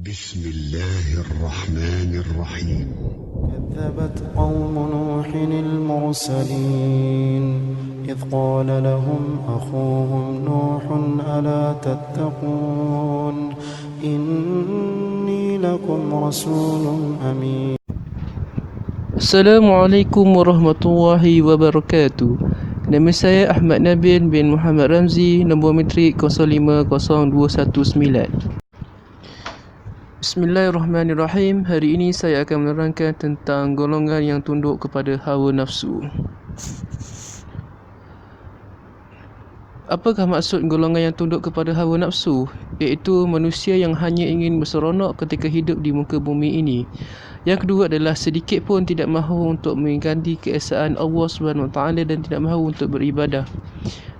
بسم الله الرحمن الرحيم كذبت قوم نوح المرسلين إذ قال لهم أخوهم نوح ألا تتقون إني لكم رسول أمين. Assalamualaikum warahmatullahi wabarakatuh. Nama saya Ahmad Nabil bin Muhammad Ramzi, nombor metrik 050219. Bismillahirrahmanirrahim. Hari ini saya akan menerangkan tentang golongan yang tunduk kepada hawa nafsu. Apakah maksud golongan yang tunduk kepada hawa nafsu? Iaitu manusia yang hanya ingin berseronok ketika hidup di muka bumi ini. Yang kedua adalah sedikit pun tidak mahu untuk mengganti keesaan Allah SWT dan tidak mahu untuk beribadah.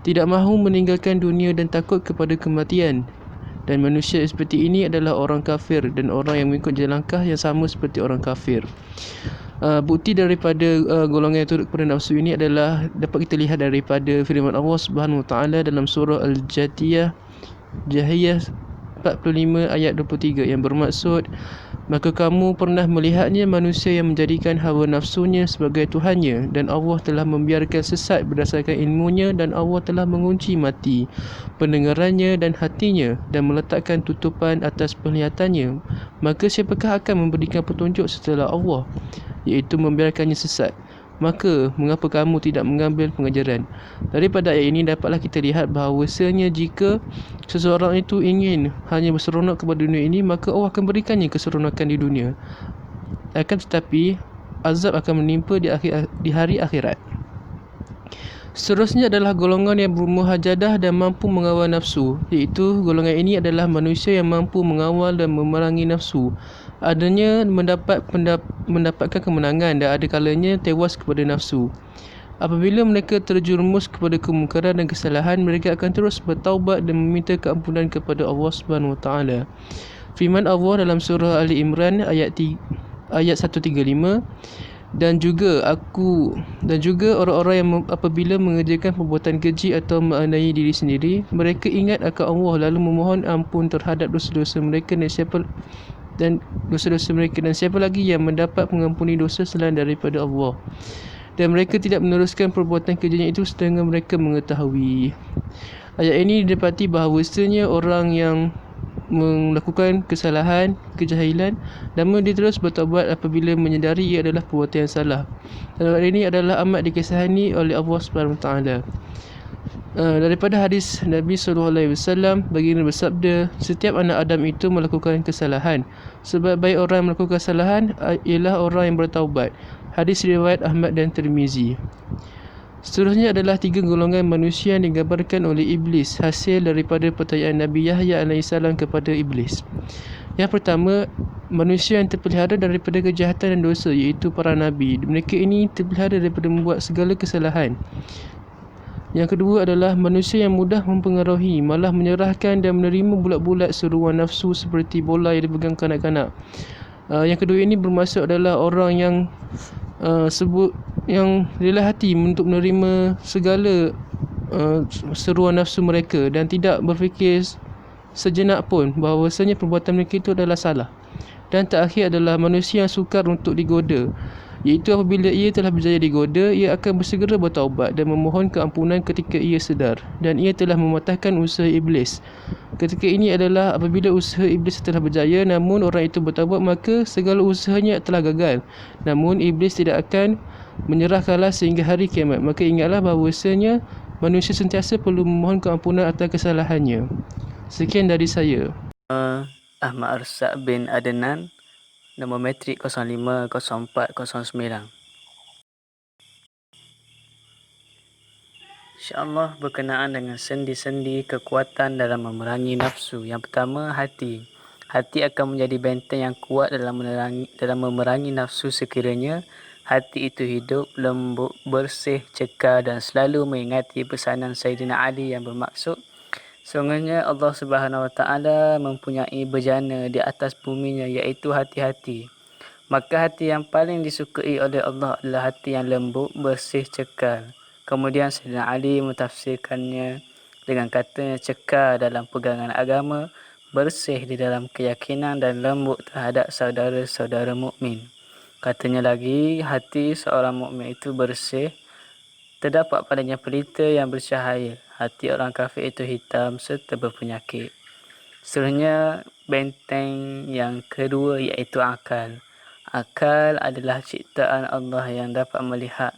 Tidak mahu meninggalkan dunia dan takut kepada kematian. Dan manusia seperti ini adalah orang kafir dan orang yang mengikut jalan langkah yang sama seperti orang kafir. Bukti daripada golongan yang tunduk kepada nafsu ini adalah dapat kita lihat daripada firman Allah Subhanahu Wa Taala dalam surah Al-Jathiyah 45 ayat 23 yang bermaksud, maka kamu pernah melihatnya manusia yang menjadikan hawa nafsunya sebagai Tuhannya, dan Allah telah membiarkan sesat berdasarkan ilmunya, dan Allah telah mengunci mati pendengarannya dan hatinya dan meletakkan tutupan atas penglihatannya. Maka siapakah akan memberikan petunjuk setelah Allah, iaitu membiarkannya sesat? Maka mengapa kamu tidak mengambil pengajaran? Daripada ayat ini dapatlah kita lihat bahawasanya jika seseorang itu ingin hanya berseronok kepada dunia ini, maka Allah akan berikannya keseronokan di dunia. Akan tetapi azab akan menimpa di hari akhirat. Seterusnya adalah golongan yang bermuhajadah dan mampu mengawal nafsu, iaitu golongan ini adalah manusia yang mampu mengawal dan memerangi nafsu. Adanya mendapatkan kemenangan dan ada kalanya tewas kepada nafsu. Apabila mereka terjerumus kepada kemungkaran dan kesalahan, mereka akan terus bertaubat dan meminta keampunan kepada Allah Subhanahu Wa Taala. Firman Allah dalam surah Ali Imran ayat 135, dan juga orang-orang yang apabila mengerjakan perbuatan keji atau menganiaya diri sendiri, mereka ingat akan Allah lalu memohon ampun terhadap dosa-dosa mereka dan siapa lagi yang mendapat mengampuni dosa selain daripada Allah. Dan mereka tidak meneruskan perbuatan kejinya itu sedangkan mereka mengetahui. Ayat ini didapati bahawasanya orang yang melakukan kesalahan, kejahilan, namun dia terus bertaubat apabila menyedari ia adalah perbuatan yang salah. Dan hal ini adalah amat dikasihani oleh Allah Subhanahu Wa Taala. Daripada hadis Nabi SAW, baginda bersabda, setiap anak Adam itu melakukan kesalahan. Sebab baik orang yang melakukan kesalahan ialah orang yang bertaubat. Hadis riwayat Ahmad dan Tirmizi. Seterusnya adalah 3 golongan manusia yang digambarkan oleh Iblis, hasil daripada pertanyaan Nabi Yahya AS kepada Iblis. Yang pertama, manusia yang terpelihara daripada kejahatan dan dosa, iaitu para Nabi. Mereka ini terpelihara daripada membuat segala kesalahan. Yang kedua adalah manusia yang mudah mempengaruhi, malah menyerahkan dan menerima bulat-bulat seruan nafsu seperti bola yang dipegang kanak-kanak. Yang kedua ini bermaksud adalah orang yang yang rela hati untuk menerima segala seruan nafsu mereka dan tidak berfikir sejenak pun bahawasanya perbuatan mereka itu adalah salah. Dan terakhir adalah manusia yang sukar untuk digoda, iaitu apabila ia telah berjaya digoda, ia akan bersegera bertaubat dan memohon keampunan ketika ia sedar dan ia telah mematahkan usaha iblis. Ketika ini adalah apabila usaha iblis telah berjaya namun orang itu bertaubat, maka segala usahanya telah gagal. Namun iblis tidak akan menyerah kalah sehingga hari kiamat. Maka ingatlah bahawasanya manusia sentiasa perlu memohon keampunan atas kesalahannya. Sekian dari saya. Ahmad Arsak bin Adnan, nombor metrik 050409. InsyaAllah berkenaan dengan sendi-sendi kekuatan dalam memerangi nafsu. Yang pertama, hati. Hati akan menjadi benteng yang kuat dalam memerangi nafsu sekiranya hati itu hidup, lembut, bersih, cekal dan selalu mengingati pesanan Sayyidina Ali yang bermaksud, sungguhnya Allah Subhanahu Wa Taala mempunyai bejana di atas buminya, iaitu hati-hati. Maka hati yang paling disukai oleh Allah adalah hati yang lembut, bersih, cekal. Kemudian Sayyidina Ali mentafsirkannya dengan katanya cekal dalam pegangan agama, bersih di dalam keyakinan dan lembut terhadap saudara-saudara mukmin. Katanya lagi, hati seorang mukmin itu bersih, terdapat padanya pelita yang bercahaya. Hati orang kafir itu hitam serta berpenyakit. Seterusnya, benteng yang kedua iaitu akal. Akal adalah ciptaan Allah yang dapat melihat.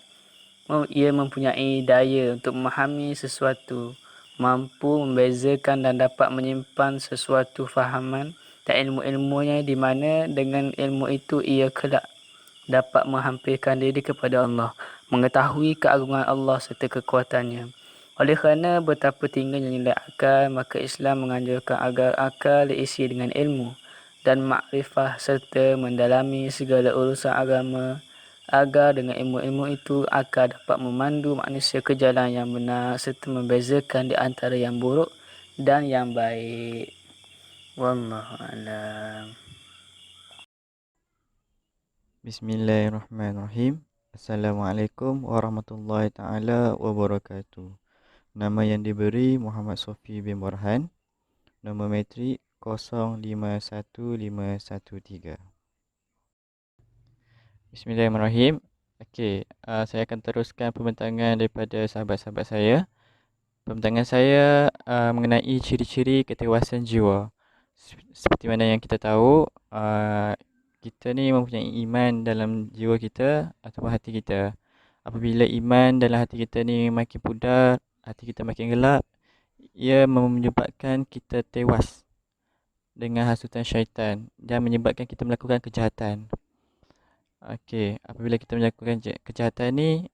Ia mempunyai daya untuk memahami sesuatu, mampu membezakan dan dapat menyimpan sesuatu fahaman dan ilmu-ilmunya, di mana dengan ilmu itu ia kelak dapat menghampirkan diri kepada Allah, mengetahui keagungan Allah serta kekuatannya. Oleh kerana betapa tingginya nilai akal, maka Islam menganjurkan agar akal diisi dengan ilmu dan makrifah serta mendalami segala urusan agama, agar dengan ilmu-ilmu itu akal dapat memandu manusia ke jalan yang benar serta membezakan di antara yang buruk dan yang baik. Wallahu a'lam. Bismillahirrahmanirrahim. Assalamualaikum warahmatullahi taala wabarakatuh. Nama yang diberi Muhammad Sofi bin Borhan. Nombor metrik 051513. Bismillahirrahmanirrahim. Okey, saya akan teruskan pembentangan daripada sahabat-sahabat saya. Pembentangan saya mengenai ciri-ciri ketewasan jiwa. Seperti mana yang kita tahu, kita ni mempunyai iman dalam jiwa kita ataupun hati kita. Apabila iman dalam hati kita ni makin pudar, hati kita makin gelap, ia menyebabkan kita tewas dengan hasutan syaitan dan menyebabkan kita melakukan kejahatan. Okey, apabila kita melakukan kejahatan ni,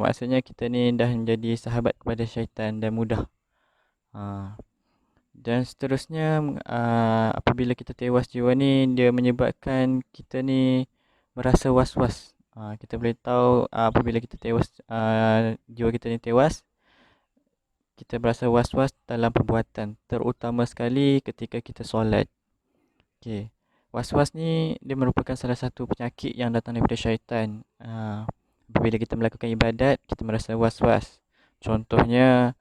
maksudnya kita ni dah menjadi sahabat kepada syaitan dan mudah. Dan seterusnya, apabila kita tewas jiwa ni, dia menyebabkan kita ni merasa was-was. Kita boleh tahu apabila kita tewas, jiwa kita ni tewas, kita berasa was-was dalam perbuatan, terutama sekali ketika kita solat. Okey. Was-was ni dia merupakan salah satu penyakit yang datang daripada syaitan. Apabila kita melakukan ibadat, kita merasa was-was. Contohnya,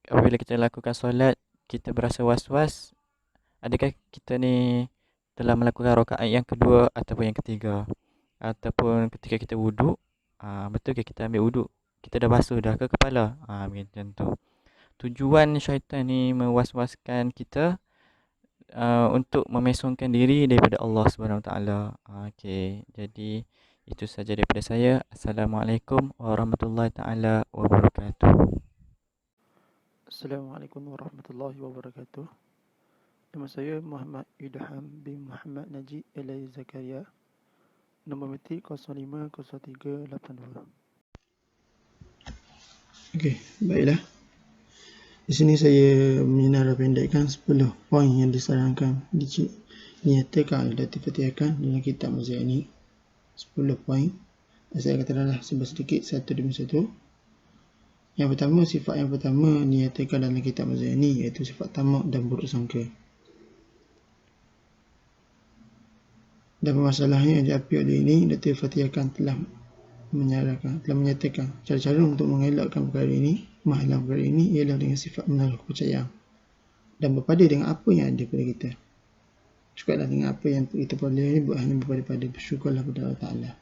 apabila kita lakukan solat, kita berasa was-was. Adakah kita ni telah melakukan rakaat yang kedua ataupun yang ketiga? Ataupun ketika kita wuduk, betul ke kita ambil wuduk? Kita dah basuh dah ke kepala? Macam tu. Tujuan syaitan ni mewas-waskan kita untuk memesongkan diri daripada Allah Subhanahu Wa Taala. Okey, jadi itu saja daripada saya. Assalamualaikum warahmatullahi taala wabarakatuh. Assalamualaikum warahmatullahi wabarakatuh. Nama saya Muhammad Idham bin Muhammad Najib Elai Zakaria. Nombor metrik 050382. Okey, baiklah. Di sini saya menyenara pendekkan 10 poin yang disarankan dinyatakan oleh difatihkan dalam kitab mazhab ini. 10 poin. Dan saya katakanlah sedikit satu demi satu. Yang pertama, sifat yang pertama dinyatakan dalam kitab mazhab ini, iaitu sifat tamak dan buruk sangka. Dan permasalahan yang diapi oleh ini, Dr. Fatihkan telah menyatakan cara-cara untuk mengelakkan perkara ini, menghalang perkara ini ialah dengan sifat menaruh kepercayaan dan berpada dengan apa yang ada pada kita. Cukuplah dengan apa yang kita peroleh, hanya berpada bersyukurlah kepada Allah Ta'ala.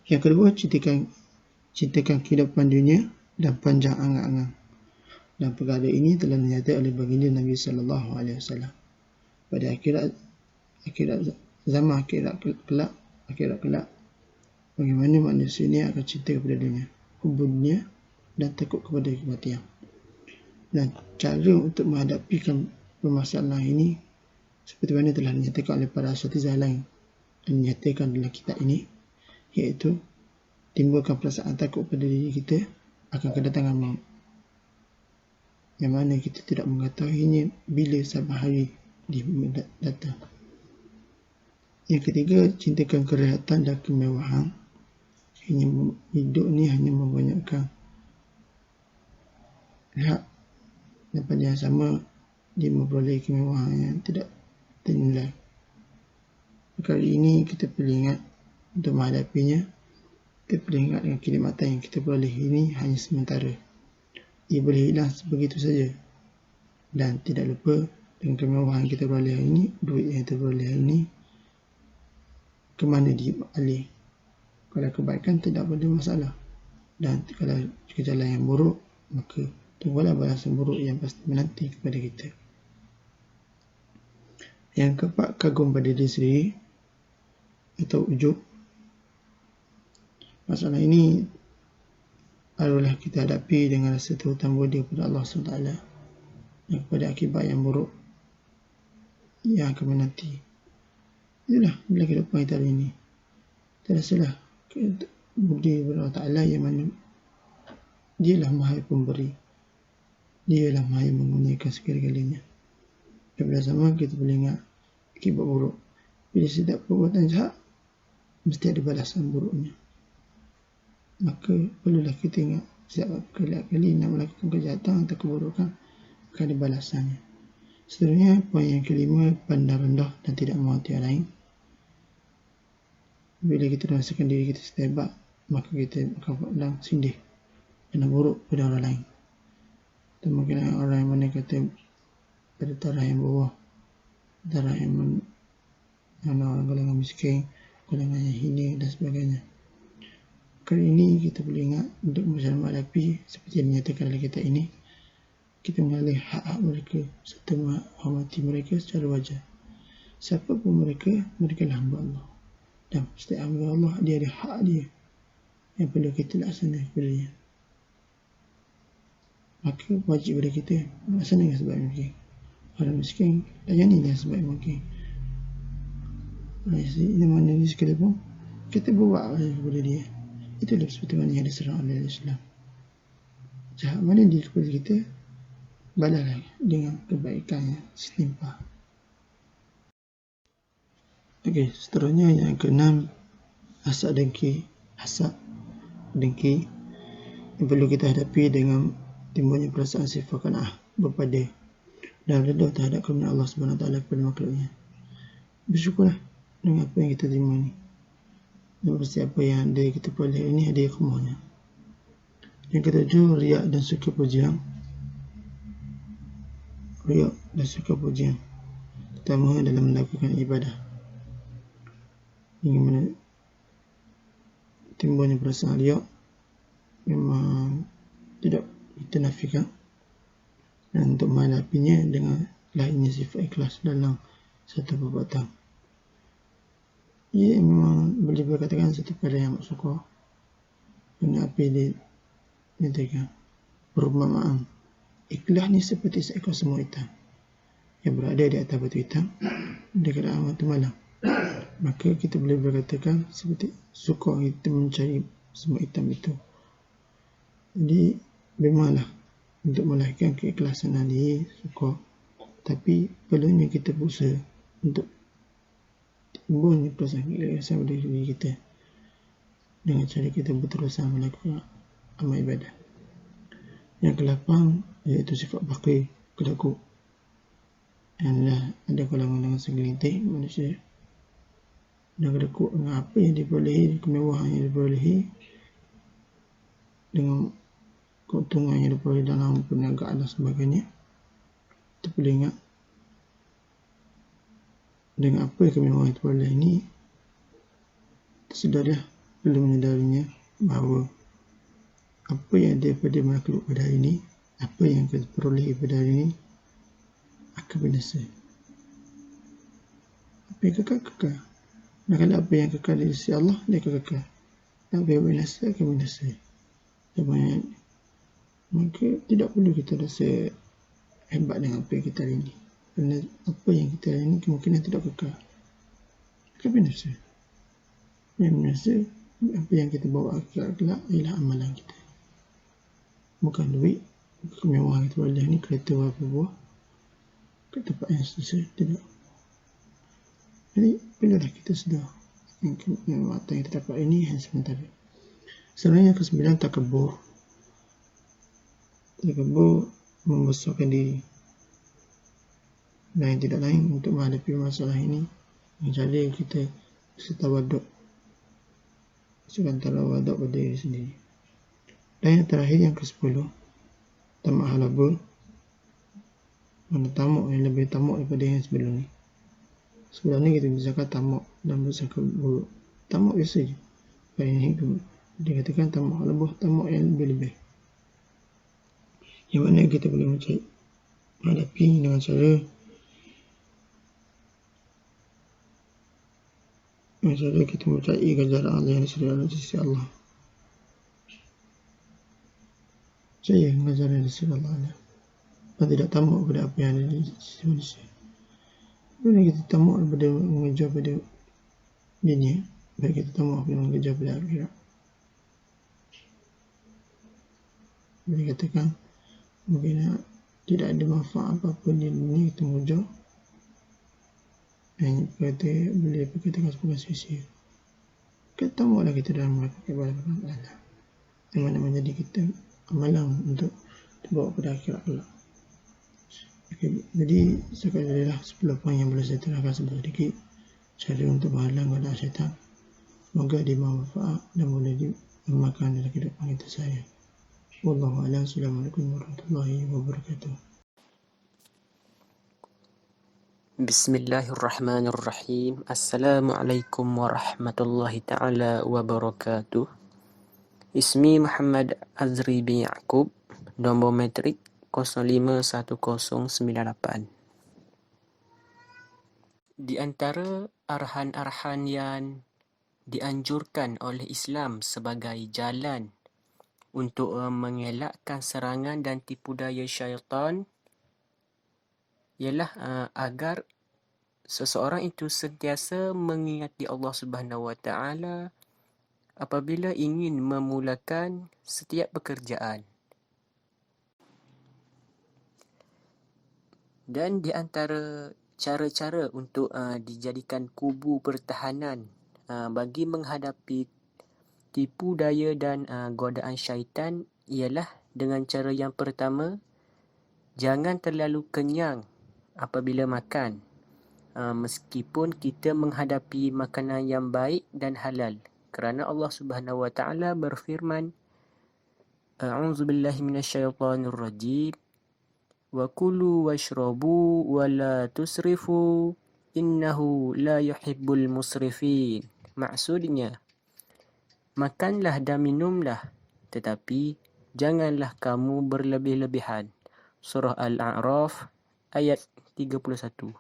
Yang kedua, cintakan kehidupan dunia dan panjang angan-angan. Dan perkara ini telah dinyatakan oleh baginda Nabi sallallahu alaihi wasallam. Pada akhirat kelak, bagaimana manusia ini akan cinta kepada dunia, hubub dunia dan takut kepada kematian. Dan cara untuk menghadapi permasalahan ini seperti mana telah dinyatakan oleh para asatizah lain dan dinyatakan dalam kitab ini, iaitu timbulkan perasaan takut pada diri kita akan kedatangan maut, yang mana kita tidak mengetahuinya bila sabar hari datang. Yang ketiga, cintakan kerehatan dan kemewahan. Hidup ni hanya membanyakkan hak, dan pada yang sama dia memperoleh kemewahan yang tidak ternilai. Perkara ini kita perlu ingat untuk menghadapinya. Kita perlu ingat dengan kenikmatan yang kita peroleh ini hanya sementara. Ia boleh hilang sebegitu saja. Dan tidak lupa dengan kemewahan yang kita peroleh hari ini, duit yang kita peroleh hari ini, ke mana dia alih? Kalau kebaikan tidak ada masalah, dan kalau ke jalan yang buruk, maka tunggulah balasan buruk yang pasti menanti kepada kita. Yang keempat, kagum pada diri sendiri atau ujub. Masalah ini adalah kita hadapi dengan rasa terhutang budi kepada Allah SWT dan kepada akibat yang buruk yang akan menanti. Itulah bila kehidupan kita hari ini. Terasalah budi kepada Allah Ta'ala yang mana Dialah Maha Pemberi, Dialah Maha mengurniakan segala-galanya. Dan bersama kita boleh ingat akibat buruk. Bila setiap perbuatan jahat mesti ada balasan buruknya. Maka perlulah kita ingat setiap kali nak melakukan kejahatan atau keburukan akan ada balasannya. Seterusnya, poin yang kelima, pandang rendah dan tidak menghormati orang lain. Bila kita merasakan diri kita sehebat, maka kita akan pandang sindih dan buruk pada orang lain. Dan mungkin orang yang mana kata pada taraf yang bawah, taraf yang mana orang golongan miskin, golongan yang hina dan sebagainya. Kali ini kita boleh ingat untuk menghadapi seperti yang dinyatakan oleh kita ini, kita mengenali hak-hak mereka serta menghormati mereka secara wajar. Siapa pun mereka, mereka adalah hamba Allah. Dan setiap hamba Allah, dia ada hak dia yang perlu kita laksanakan kepada dia. Maka wajib kepada kita melaksanakan dengan sebaik mungkin. Orang miskin, layani dengan sebaik mungkin. Di mana ni sekalipun, kita buat kepada dia. Itulah seperti mana yang diserang oleh Islam. Jahat mana dia kepada kita, balaslah dengan kebaikan yang setimpal. Okey, seterusnya yang keenam, hasad dengki. Hasad dengki yang perlu kita hadapi dengan timbulnya perasaan sifat qanaah, berpada dan redha terhadap kebenaran Allah SWT kepada makhluknya. Bersyukurlah dengan apa yang kita terima ni. Dan pasti apa yang ada kita peroleh ini ada hikmahnya. Yang ketujuh, riak dan suka pujian. Riak dan suka pujian, terutama dalam melakukan ibadah. Hingga mana timbulnya perasaan riak memang tidak kita nafikan. Dan untuk menghadapinya dengan lahirnya sifat ikhlas dalam satu perbuatan. Ia memang boleh berkatakan satu perkara yang bersyukur kerana apa yang dinyatakan. Perumpamaan ikhlas ni seperti seekor semut hitam yang berada di atas batu hitam dekat waktu malam. Maka kita boleh berkatakan seperti syukur kita mencari semut hitam itu. Jadi memanglah untuk melahirkan keikhlasan diri syukur, tapi perlunya kita berusaha untuk timbulnya perasaan keikhlasan pada diri kita dengan cara kita berterusan melakukan amal ibadah. Yang ke-8 iaitu sifat baqi, kedekut. Yang ada kalangan dengan segelintir manusia dan kedekut dengan apa yang diperolehi, kemewahan yang diperolehi, dengan keuntungan yang diperoleh dalam perniagaan dan sebagainya. Kita boleh ingat dengan apa kemewahan yang diperoleh ini, tersedarlah perlu menyedarinya bahawa apa yang ada pada makhluk pada hari ini, apa yang kita peroleh pada hari ini akan binasa. Apa yang kekal. Dan kalau apa yang kekal dari sisi Allah, dia akan kekal. Dan apa yang binasa akan binasa. Maka tidak perlu kita rasa hebat dengan apa yang kita hari ini. Kerana apa yang kita hari ini kemungkinan tidak kekal. Akan binasa. Yang binasa, apa yang kita bawa kelak ialah amalan kita. Bukan duit, bukan kemewahan kita boleh ni, kereta berapa buah ke tempat yang sesuai, tidak. Jadi perlulah kita sedar yang kemewahan yang kita dapat ini hanya sementara. Sebenarnya yang ke-9, takabur. Takabur membesarkan diri. Dan yang tidak lain untuk menghadapi masalah ini, yang cara kita tawaduk, sekantara waduk pada diri sendiri. Dan yang terakhir, yang ke-10, tamak halabur. mana tamak yang lebih tamak daripada yang sebelum ni. Sebelum ni kita bercakap tamak dan bercakap buruk. Tamak biasa je. Kalau ini dia katakan tamak lebih, tamak yang lebih-lebih. Yang mana kita boleh menghadapi dengan cara kita mencari ganjaran Allah yang disediakan di sisi Allah. Saya ganjaran di sisi Allah dan tidak tamak pada apa yang ada di sisi manusia. Bila kita tamak daripada mengejar pada dunia, baik kita tamak pada mengejar pada akhirat. Boleh katakan mungkin tidak ada manfaat apa-apa di dunia kita mengejar, dan boleh dikatakan sebagai sia-sia. Kita tamaklah kita dalam melakukan ibadah kepada Allah, yang mana menjadi kita amalan untuk dibawa pada akhirat pula. Okay, jadi sekali lah 10 poin yang boleh saya terangkan sedikit cara untuk menghalang godaan syaitan. Semoga dia bermanfaat dan boleh diamalkan dalam kehidupan kita saya. Wallahu a'lam. Assalamualaikum warahmatullahi wabarakatuh. Bismillahirrahmanirrahim. Assalamualaikum warahmatullahi ta'ala wabarakatuh. Ismi Muhammad Azri bin Ya'qub. Nombor metrik 051098. Di antara arahan-arahan yang dianjurkan oleh Islam sebagai jalan untuk mengelakkan serangan dan tipu daya syaitan ialah agar seseorang itu sentiasa mengingati Allah Subhanahu Wa Taala apabila ingin memulakan setiap pekerjaan. Dan di antara cara-cara untuk dijadikan kubu pertahanan bagi menghadapi tipu daya dan godaan syaitan ialah dengan cara yang pertama, jangan terlalu kenyang apabila makan, meskipun kita menghadapi makanan yang baik dan halal, kerana Allah Subhanahu Wa Taala berfirman, A'udzubillahi minasyaitonirrajim, wa kulu washrabu wa la tusrifu innahu la yuhibbul musrifin. Maksudnya, makanlah dan minumlah, tetapi janganlah kamu berlebih-lebihan. Surah Al-A'raf ayat 31.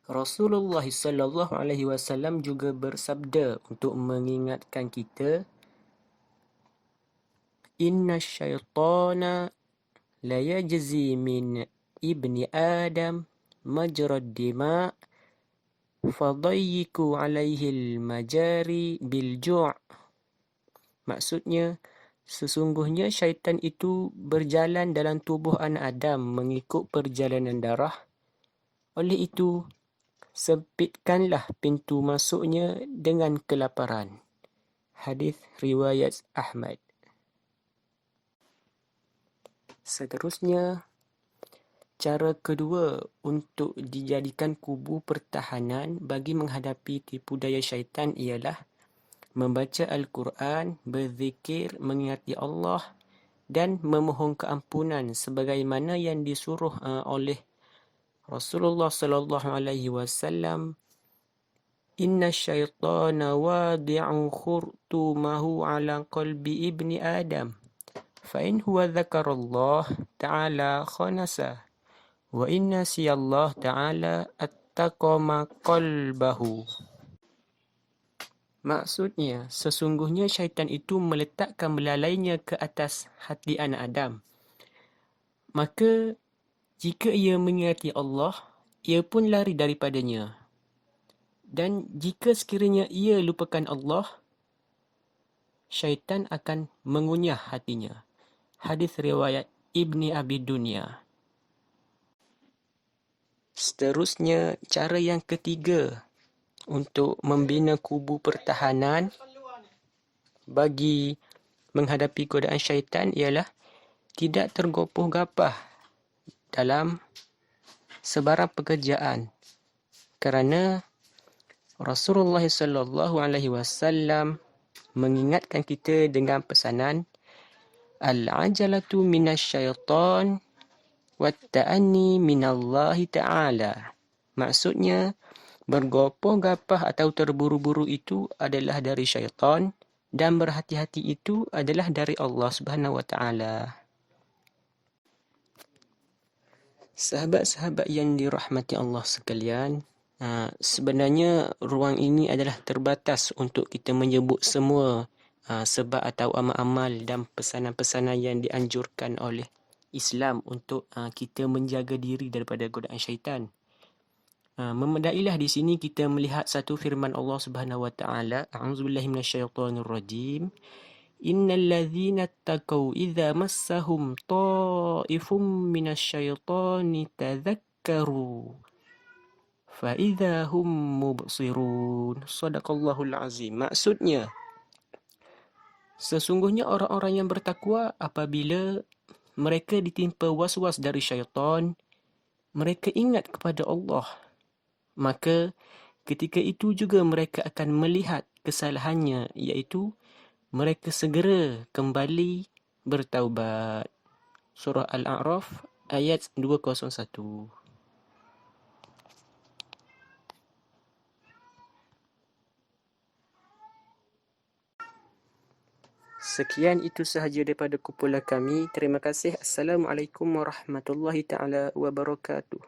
Rasulullah sallallahu alaihi wasallam juga bersabda untuk mengingatkan kita, Inna syaitana la yajzi min ibni Adam majrad dima' fadayyiku alaihi al-majari bil-ju'. Maksudnya, sesungguhnya syaitan itu berjalan dalam tubuh anak Adam mengikut perjalanan darah. Oleh itu, sempitkanlah pintu masuknya dengan kelaparan. Hadis riwayat Ahmad. Seterusnya, cara kedua untuk dijadikan kubu pertahanan bagi menghadapi tipu daya syaitan ialah membaca Al-Quran, berzikir, mengingati Allah dan memohon keampunan sebagaimana yang disuruh oleh Rasulullah sallallahu alaihi wasallam. Inna syaitana wadi'u khurtumahu ala qalbi ibni Adam. Fa'in huwa dhakarallah ta'ala khanasa. Wa inna siyallah ta'ala attaqama qalbahu. Maksudnya, sesungguhnya syaitan itu meletakkan belalainya ke atas hati anak Adam. Maka, jika ia mengingati Allah, ia pun lari daripadanya. Dan jika sekiranya ia lupakan Allah, syaitan akan mengunyah hatinya. Hadis riwayat Ibni Abi Dunya. Seterusnya, cara yang ketiga untuk membina kubu pertahanan bagi menghadapi godaan syaitan ialah tidak tergopoh-gapah dalam sebarang pekerjaan, kerana Rasulullah sallallahu alaihi wasallam mengingatkan kita dengan pesanan, Al-ajalatu minasyaitan watta'anni minallahi ta'ala. Maksudnya, bergopoh-gapah atau terburu-buru itu adalah dari syaitan dan berhati-hati itu adalah dari Allah Subhanahu wa taala. Sahabat-sahabat yang dirahmati Allah sekalian, sebenarnya ruang ini adalah terbatas untuk kita menyebut semua sebab atau amal-amal dan pesanan-pesanan yang dianjurkan oleh Islam untuk kita menjaga diri daripada godaan syaitan. Memedailah di sini kita melihat satu firman Allah Subhanahu wa taala, a'udzubillahi minasyaitonir rajim. Innal ladzina taqaw idza massahum ta'ifum minasyaitani tadzakkaru fa idza hum mubsirun. Shadaqallahul azim. Maksudnya, sesungguhnya orang-orang yang bertakwa apabila mereka ditimpa was-was dari syaitan, mereka ingat kepada Allah. Maka ketika itu juga mereka akan melihat kesalahannya, iaitu mereka segera kembali bertaubat. Surah Al-A'raf ayat 201. Sekian itu sahaja daripada kumpulan kami. Terima kasih. Assalamualaikum warahmatullahi taala wabarakatuh.